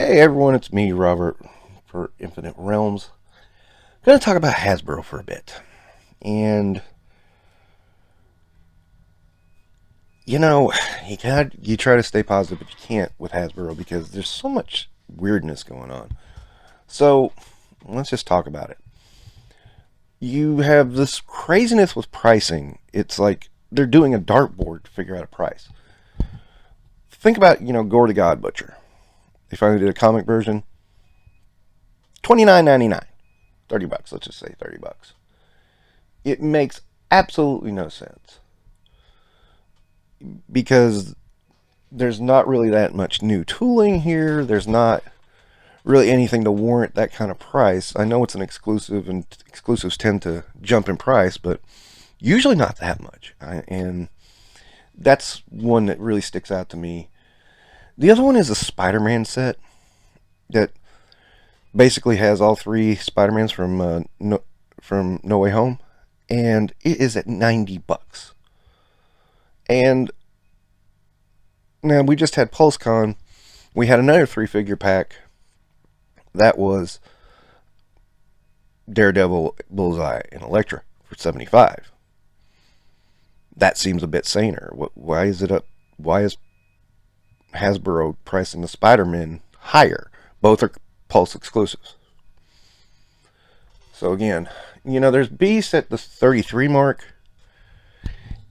Hey everyone, it's me, Robert, for Infinite Realms. I'm going to talk about Hasbro for a bit. And, you try to stay positive, but you can't with Hasbro because there's so much weirdness going on. So, let's just talk about it. You have this craziness with pricing. It's like they're doing a dartboard to figure out a price. Think about, Gore the God Butcher. They finally did a comic version. $29.99. $30, let's just say $30. It makes absolutely no sense. Because there's not really that much new tooling here. There's not really anything to warrant that kind of price. I know it's an exclusive, and exclusives tend to jump in price, but usually not that much. And that's one that really sticks out to me. The other one is a SpiderMan set that basically has all three Spider-Mans from No Way Home, and it is at $90. And now we just had PulseCon. We had another 3-figure pack that was Daredevil, Bullseye, and Elektra for $75. That seems a bit saner. Why is it up? Why is Hasbro pricing the Spider-Man higher? Both are Pulse exclusives. So again, there's Beast at the 33 mark,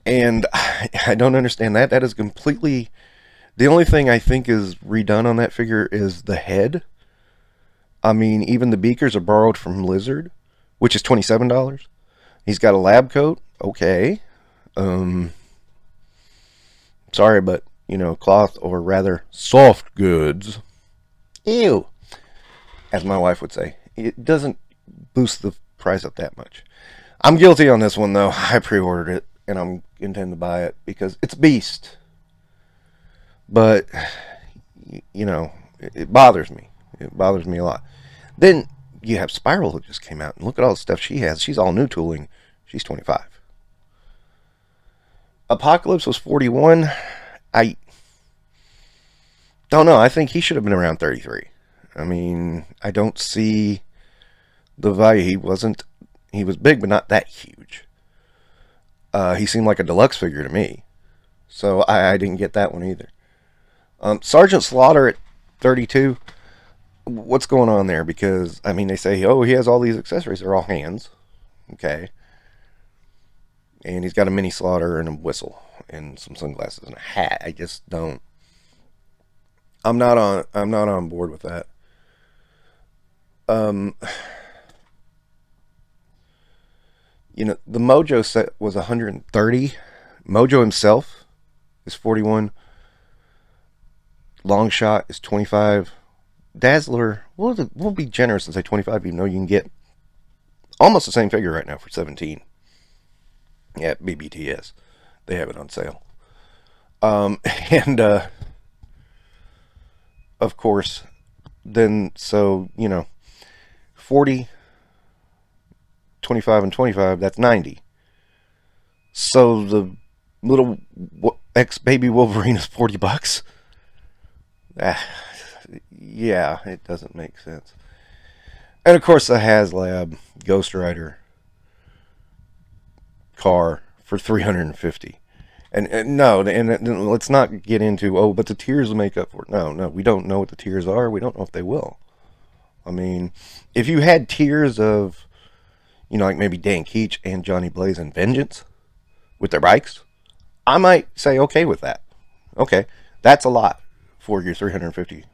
and I don't understand that. That is completely... The only thing I think is redone on that figure is the head. I mean, even the beakers are borrowed from Lizard, which is $27. He's got a lab coat. Okay. Sorry, but, cloth, or rather, soft goods. Ew. As my wife would say, it doesn't boost the price up that much. I'm guilty on this one, though. I pre-ordered it, and I'm intend to buy it because it's Beast. But, it bothers me. It bothers me a lot. Then you have Spiral, who just came out, and look at all the stuff she has. She's all new tooling. She's $25. Apocalypse was $41. I don't know. I think he should have been around $33. I mean, I don't see the value. He was big, but not that huge. He seemed like a deluxe figure to me. So I didn't get that one either. Sergeant Slaughter at $32. What's going on there? Because, I mean, they say, oh, he has all these accessories. They're all hands. Okay. And he's got a mini Slaughter and a whistle and some sunglasses and a hat. I just don't. I'm not on board with that. The Mojo set was $130. Mojo himself is $41. Long Shot is $25. Dazzler, we'll be generous and say $25, even though you can get almost the same figure right now for $17. Yeah, BBTS. They have it on sale. And of course, then, 40, 25, and 25, that's 90. So the little ex-baby Wolverine is $40. Yeah, it doesn't make sense. And of course, the HasLab Ghost Rider car for $350. And no, and let's not get into, but the tiers will make up for it. No, we don't know what the tiers are. We don't know if they will. I mean, if you had tiers of, like maybe Dan Keach and Johnny Blaze and Vengeance with their bikes, I might say okay with that. Okay, that's a lot for your $350.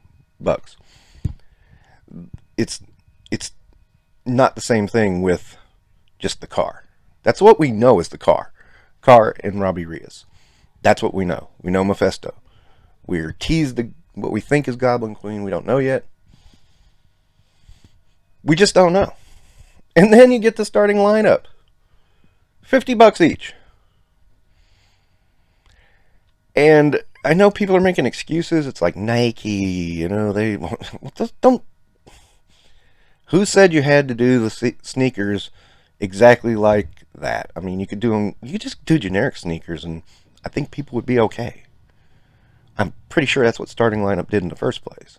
It's not the same thing with just the car. That's what we know is the car. Car and Robbie Reyes. That's what we know. We know Mephisto. We're teased what we think is Goblin Queen. We don't know yet. We just don't know. And then you get the starting lineup. $50 each. And I know people are making excuses. It's like Nike, they don't. Who said you had to do the sneakers exactly like that? I mean, you could just do generic sneakers, and I think people would be okay. I'm pretty sure that's what starting lineup did in the first place.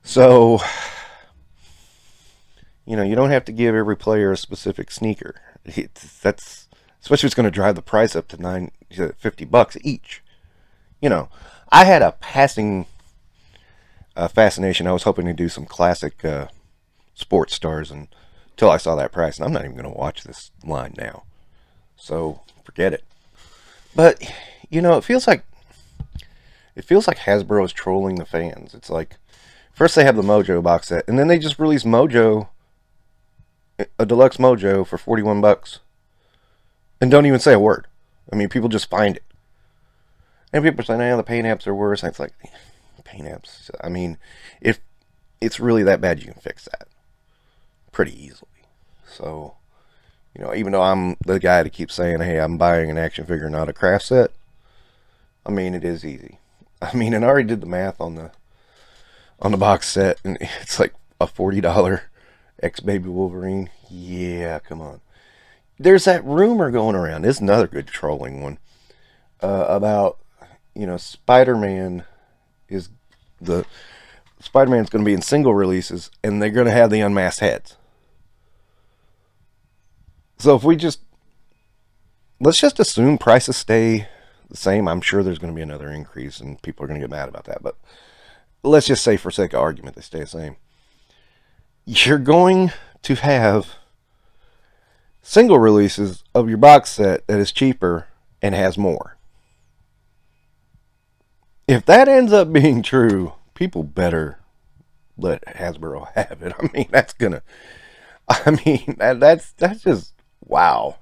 So, you don't have to give every player a specific sneaker. That's especially if it's going to drive the price up to $50 each. I had a passing fascination. I was hoping to do some classic sports stars until I saw that price, and I'm not even going to watch this line now. So forget it. But it feels like Hasbro is trolling the fans. It's like first they have the Mojo box set, and then they just release a deluxe Mojo for $41, and don't even say a word. I mean, people just find it, and people are saying, "Oh, the paint apps are worse." And it's like, paint apps. I mean, if it's really that bad, you can fix that pretty easily. So, even though I'm the guy to keep saying, "Hey, I'm buying an action figure, not a craft set," I mean, it is easy. I mean, and I already did the math on the box set, and it's like a $40 X-Baby Wolverine. Yeah, come on. There's that rumor going around. This is another good trolling one about Spider-Man is Spider-Man's going to be in single releases, and they're going to have the unmasked heads. So if let's just assume prices stay the same. I'm sure there's going to be another increase, and people are going to get mad about that. But let's just say, for sake of argument, they stay the same. You're going to have single releases of your box set that is cheaper and has more. If that ends up being true, people better let Hasbro have it. I mean, that's just wow.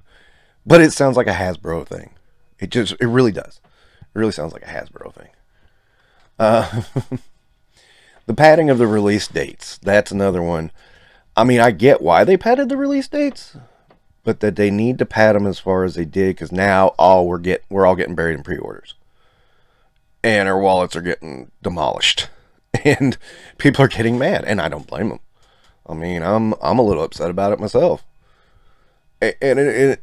But it sounds like a Hasbro thing. It really does. It really sounds like a Hasbro thing. The padding of the release dates. That's another one. I mean, I get why they padded the release dates, but that they need to pad them as far as they did, because now we're all getting buried in pre-orders, and our wallets are getting demolished, and people are getting mad, and I don't blame them. I mean, I'm a little upset about it myself, and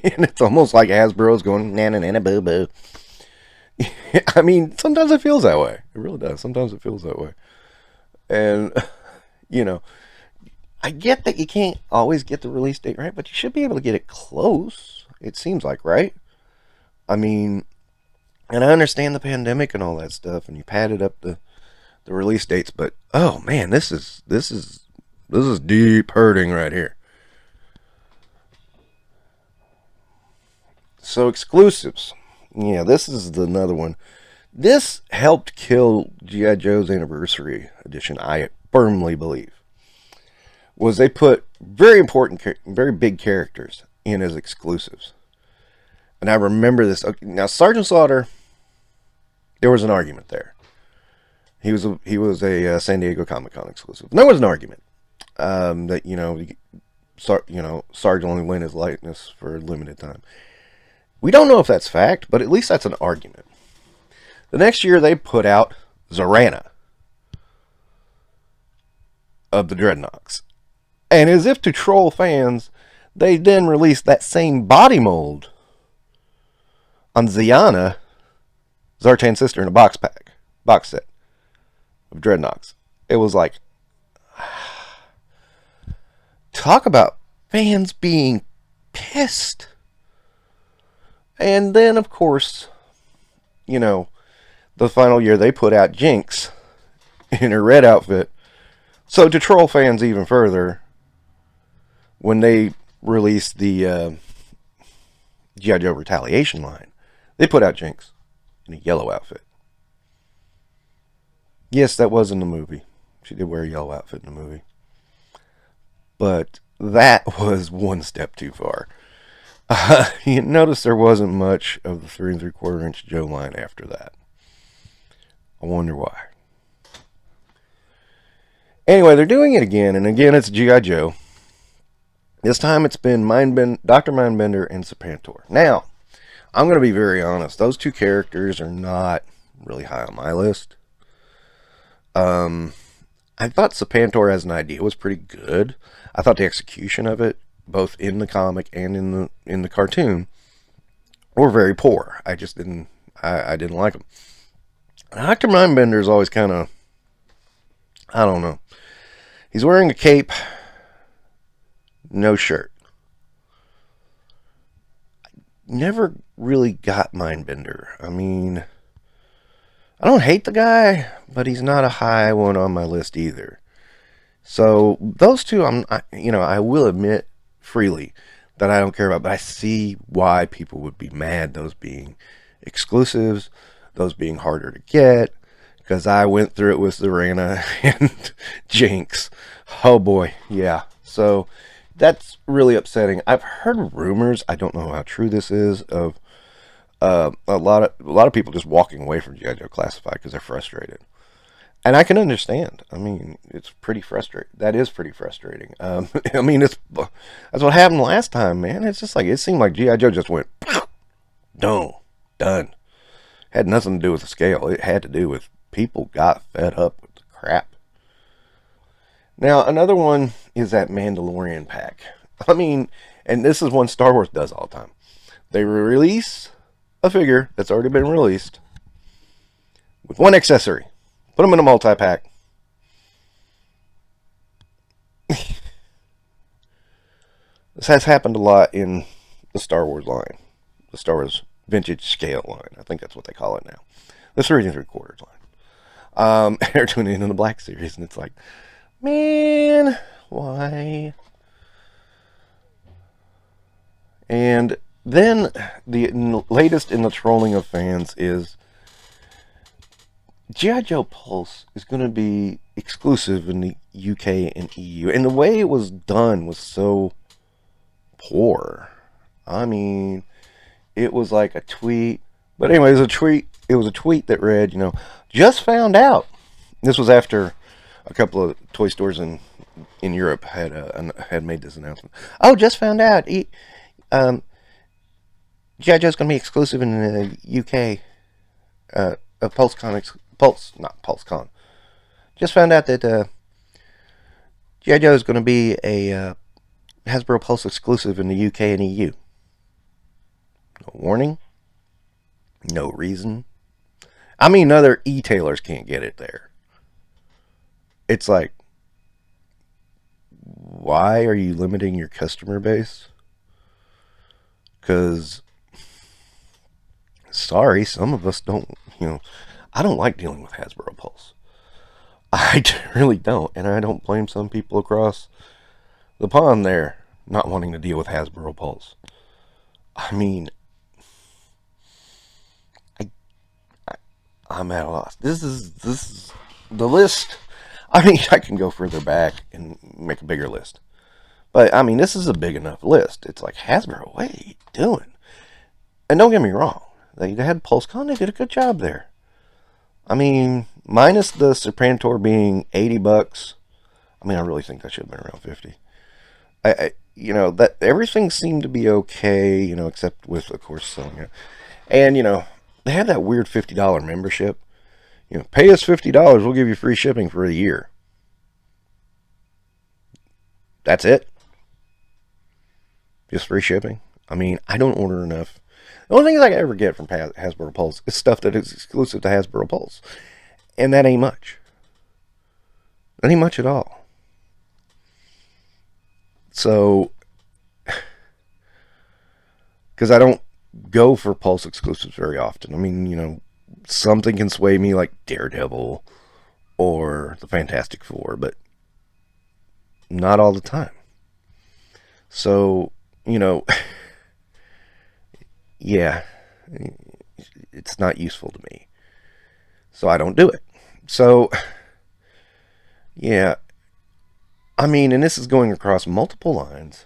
and it's almost like Hasbro's going na boo boo. I mean, sometimes it feels that way. It really does. Sometimes it feels that way. And, I get that you can't always get the release date right, but you should be able to get it close. It seems like, right? I mean, and I understand the pandemic and all that stuff, and you padded up the release dates, but oh man, this is deep hurting right here. So exclusives. Yeah, this is another one. This helped kill G.I. Joe's Anniversary Edition, I firmly believe. Was they put very important, very big characters in as exclusives. And I remember this. Okay, now, Sergeant Slaughter, there was an argument there. He was a San Diego Comic-Con exclusive. And there was an argument that, Sarge only win his likeness for a limited time. We don't know if that's fact, but at least that's an argument. The next year, they put out Zorana of the Dreadnoks. And as if to troll fans, they then released that same body mold on Ziana, Zartan's sister, in a box set of Dreadnoks. It was like, talk about fans being pissed. And then, of course, the final year they put out Jinx in her red outfit. So to troll fans even further, when they released the G.I. Joe Retaliation line, they put out Jinx in a yellow outfit. Yes, that was in the movie. She did wear a yellow outfit in the movie. But that was one step too far. You notice there wasn't much of the 3 3/4 inch Joe line after that. I wonder why. Anyway, they're doing it again, and again it's G.I. Joe. This time it's been Dr. Mindbender and Serpentor. Now, I'm going to be very honest. Those two characters are not really high on my list. I thought Serpentor as an idea was pretty good. I thought the execution of it, both in the comic and in the cartoon, were very poor. I didn't like them. Dr. Mindbender is always kind of I don't know. He's wearing a cape, no shirt. Never really got Mindbender. I mean, I don't hate the guy, but he's not a high one on my list either. So those two, I will admit freely that I don't care about, but I see why people would be mad. Those being exclusives, those being harder to get, because I went through it with Zorana and Jinx. Oh boy, yeah. So that's really upsetting. I've heard rumors, I don't know how true this is, of a lot of people just walking away from G.I. Joe Classified because they're frustrated. And I can understand. I mean, it's pretty frustrating. That is pretty frustrating. I mean, that's what happened last time, man. It's just like, it seemed like G.I. Joe just went, no, done. Had nothing to do with the scale. It had to do with people got fed up with the crap. Now, another one is that Mandalorian pack. I mean, and this is one Star Wars does all the time. They release a figure that's already been released with one accessory. Put them in a multi-pack. This has happened a lot in the Star Wars line. The Star Wars vintage scale line. I think that's what they call it now. The 3 3/4 line. They're doing it in the Black Series, and it's like, man, why? And then the latest in the trolling of fans is G.I. Joe Pulse is going to be exclusive in the UK and EU. And the way it was done was so poor. I mean, it was like a tweet. But anyway, it was a tweet that read, just found out. This was after a couple of toy stores in Europe had made this announcement. Oh, just found out. G.I. Joe's going to be exclusive in the UK. Pulse Comics. Not PulseCon. Just found out that G.I. Joe is going to be a Hasbro Pulse exclusive in the UK and EU. No warning. No reason. I mean, other e-tailers can't get it there. It's like, why are you limiting your customer base? Because, sorry, some of us don't, I don't like dealing with Hasbro Pulse. I really don't. And I don't blame some people across the pond there not wanting to deal with Hasbro Pulse. I mean, I'm at a loss. This is the list. I mean, I can go further back and make a bigger list. But, I mean, this is a big enough list. It's like, Hasbro, what are you doing? And don't get me wrong. They had PulseCon. They did a good job there. I mean, minus the Serpentor being $80. I mean, I really think that should have been around 50. That everything seemed to be okay, except with, of course, selling it. And, they had that weird $50 membership. Pay us $50, we'll give you free shipping for a year. That's it. Just free shipping. I mean, I don't order enough. The only things I can ever get from Hasbro Pulse is stuff that is exclusive to Hasbro Pulse. And that ain't much. That ain't much at all. So, because I don't go for Pulse exclusives very often. I mean, something can sway me like Daredevil or the Fantastic Four, but not all the time. So, yeah, it's not useful to me. So I don't do it. So, yeah, I mean, and this is going across multiple lines.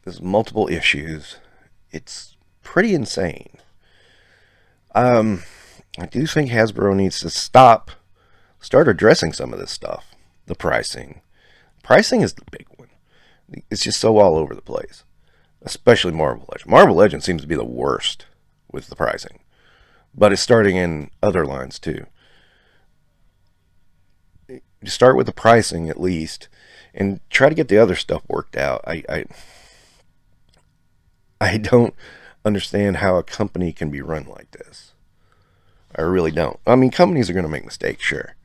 There's multiple issues. It's pretty insane. I do think Hasbro needs to start addressing some of this stuff. The pricing. Pricing is the big one. It's just so all over the place. Especially Marvel Legends. Marvel Legends seems to be the worst with the pricing. But it's starting in other lines too. You start with the pricing at least. And try to get the other stuff worked out. I don't understand how a company can be run like this. I really don't. I mean, companies are going to make mistakes, sure.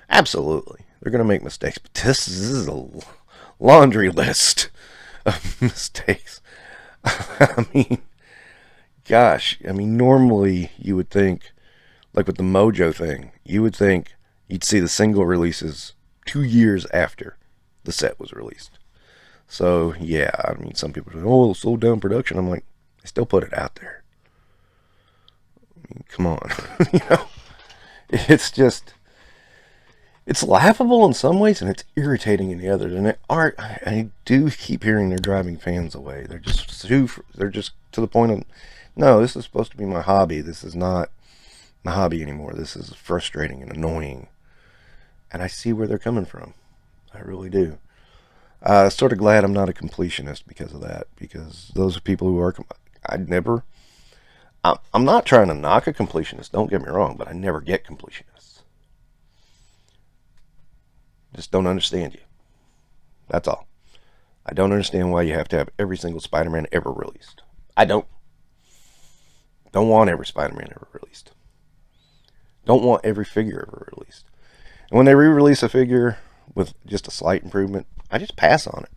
Absolutely. They're going to make mistakes. But this is a laundry list of mistakes. I mean, gosh. I mean, normally you would think, like with the Mojo thing, you would think you'd see the single releases 2 years after the set was released. So, yeah, I mean, some people say, oh, slow down production. I'm like, they still put it out there. I mean, come on. You know, it's just, it's laughable in some ways and it's irritating in the others. And I do keep hearing they're driving fans away. They're just to the point of, no, this is supposed to be my hobby. This is not my hobby anymore. This is frustrating and annoying. And I see where they're coming from. I really do. Sort of glad I'm not a completionist because of that. Because those are people who are, I'm not trying to knock a completionist, don't get me wrong, but I never get completionists. Just don't understand you. That's all. I don't understand why you have to have every single Spider-Man ever released. I don't want every Spider-Man ever released. Don't want every figure ever released. And when they re-release a figure with just a slight improvement, I just pass on it.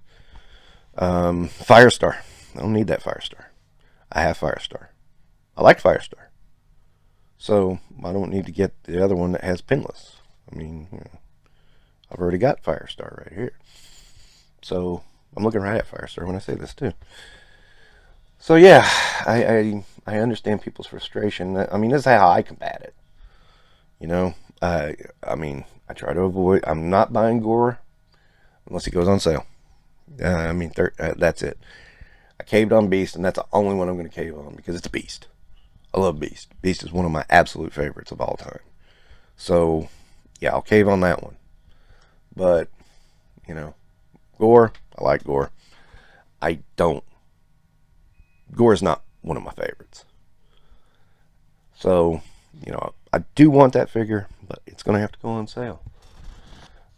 Firestar. I don't need that Firestar. I have Firestar. I like Firestar. So I don't need to get the other one that has pinless. I mean, you know, I've already got Firestar right here. So I'm looking right at Firestar when I say this too. So yeah, I understand people's frustration. I mean, this is how I combat it. You know, I mean, I try to avoid. I'm not buying Gore unless he goes on sale. That's it. I caved on Beast, and that's the only one I'm going to cave on because it's a Beast. I love Beast. Beast is one of my absolute favorites of all time. So, yeah, I'll cave on that one. But, you know, Gore, I like Gore. Gore is not one of my favorites. So, you know, I do want that figure, but it's going to have to go on sale.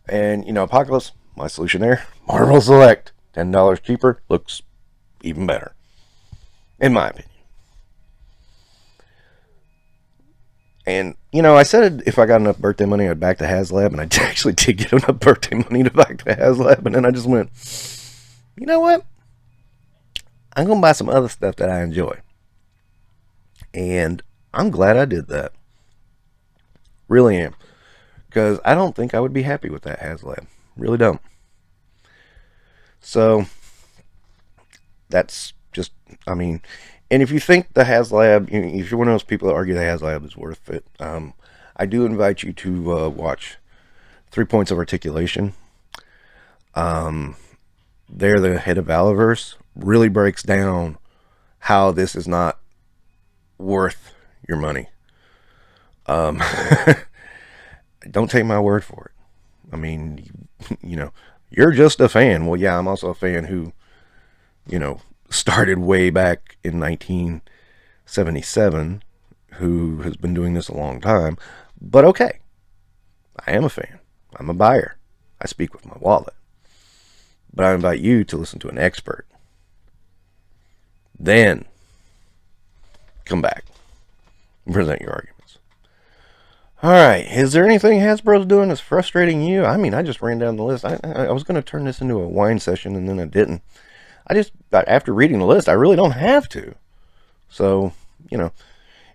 And, you know, Apocalypse, my solution there, Marvel Select, $10 cheaper, looks even better, in my opinion. And, you know, I said if I got enough birthday money, I'd back to HasLab, and I actually did get enough birthday money to back to HasLab, and then I just went, you know what? I'm going to buy some other stuff that I enjoy. And I'm glad I did that. Really am. Because I don't think I would be happy with that HasLab. Really don't. So, that's just, I mean, and if you think the HasLab, if you're one of those people that argue the HasLab is worth it, I do invite you to watch 3 Points of Articulation. They're the head of Valaverse, really breaks down how this is not worth your money. Don't take my word for it. I mean, you know, you're just a fan. Well, yeah, I'm also a fan who, you know, started way back in 1977, who has been doing this a long time. But okay, I am a fan. I'm a buyer. I speak with my wallet. But I invite you to listen to an expert. Then come back and present your arguments. All right, is there anything Hasbro's doing that's frustrating you? I mean, I just ran down the list. I was going to turn this into a wine session, and then I didn't. After reading the list, I really don't have to. So, you know,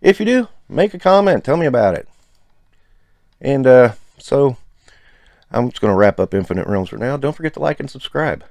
if you do, make a comment. Tell me about it. And so I'm just going to wrap up Infinite Realms for now. Don't forget to like and subscribe.